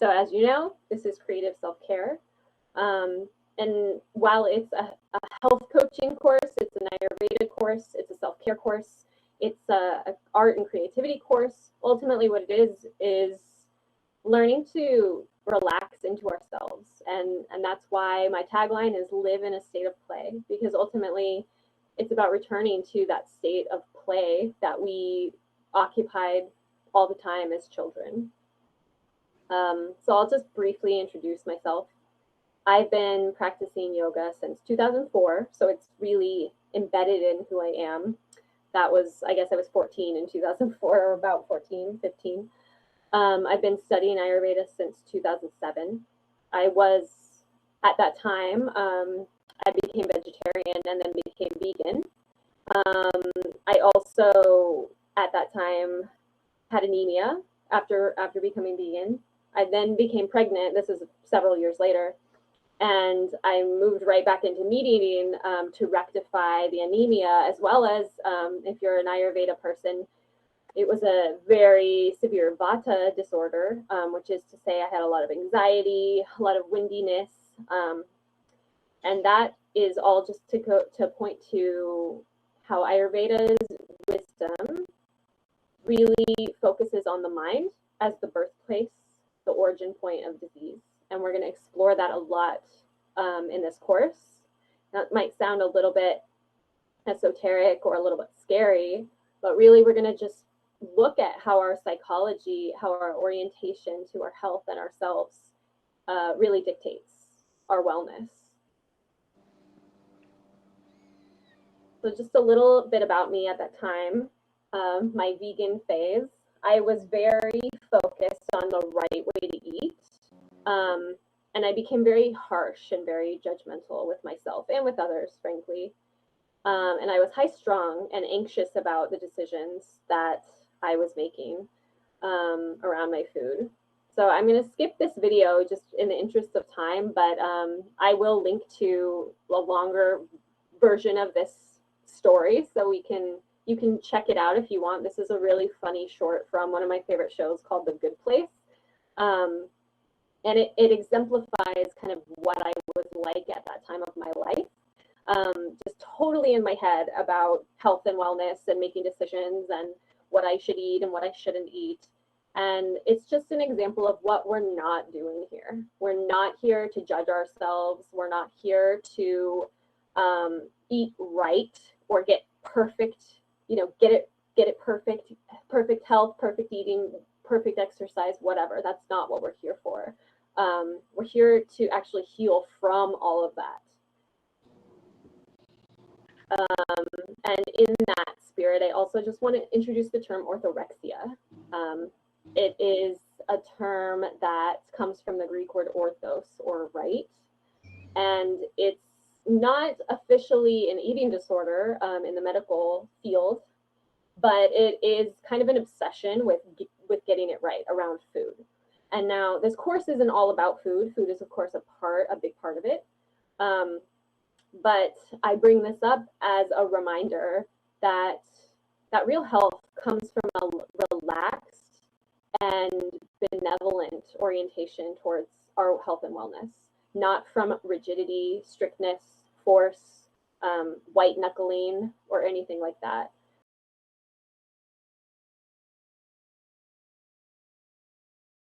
So as you know, this is creative self-care. And while it's a health coaching course, it's an Ayurveda course, it's a self-care course, it's a art and creativity course, ultimately what it is learning to relax into ourselves. And that's why my tagline is live in a state of play, because ultimately it's about returning to that state of play that we occupied all the time as children. So I'll just briefly introduce myself. I've been practicing yoga since 2004, so it's really embedded in who I am. That was, I guess I was 14 in 2004, or about 14, 15. I've been studying Ayurveda since 2007. I was, at that time, I became vegetarian and then became vegan. I also, at that time, had anemia after becoming vegan. I then became pregnant. This is several years later. And I moved right back into meat eating to rectify the anemia, as well as, if you're an Ayurveda person, it was a very severe vata disorder, which is to say I had a lot of anxiety, a lot of windiness. And that is all just to point to how Ayurveda's wisdom really focuses on the mind as the birthplace, the origin point of disease. And we're going to explore that a lot in this course. That might sound a little bit esoteric or a little bit scary, but really we're going to just look at how our psychology, how our orientation to our health and ourselves really dictates our wellness. So just a little bit about me at that time, my vegan phase. I was very focused on the right way to eat. And I became very harsh and very judgmental with myself and with others, frankly. And I was high strung and anxious about the decisions that I was making around my food. So I'm going to skip this video just in the interest of time, but I will link to a longer version of this story so you can check it out if you want. This is a really funny short from one of my favorite shows called The Good Place. And it exemplifies kind of what I was like at that time of my life. Just totally in my head about health and wellness and making decisions and what I should eat and what I shouldn't eat. And it's just an example of what we're not doing here. We're not here to judge ourselves. We're not here to eat right or get perfect, get it perfect health, perfect eating, perfect exercise, whatever. That's not what we're here for. We're here to actually heal from all of that. And in that spirit, I also just want to introduce the term orthorexia. It is a term that comes from the Greek word orthos, or right. And it's not officially an eating disorder in the medical field, but it is kind of an obsession with getting it right around food. And now this course isn't all about food. Food is, of course, a big part of it. But I bring this up as a reminder that real health comes from a relaxed and benevolent orientation towards our health and wellness, not from rigidity, strictness, force, white knuckling, or anything like that.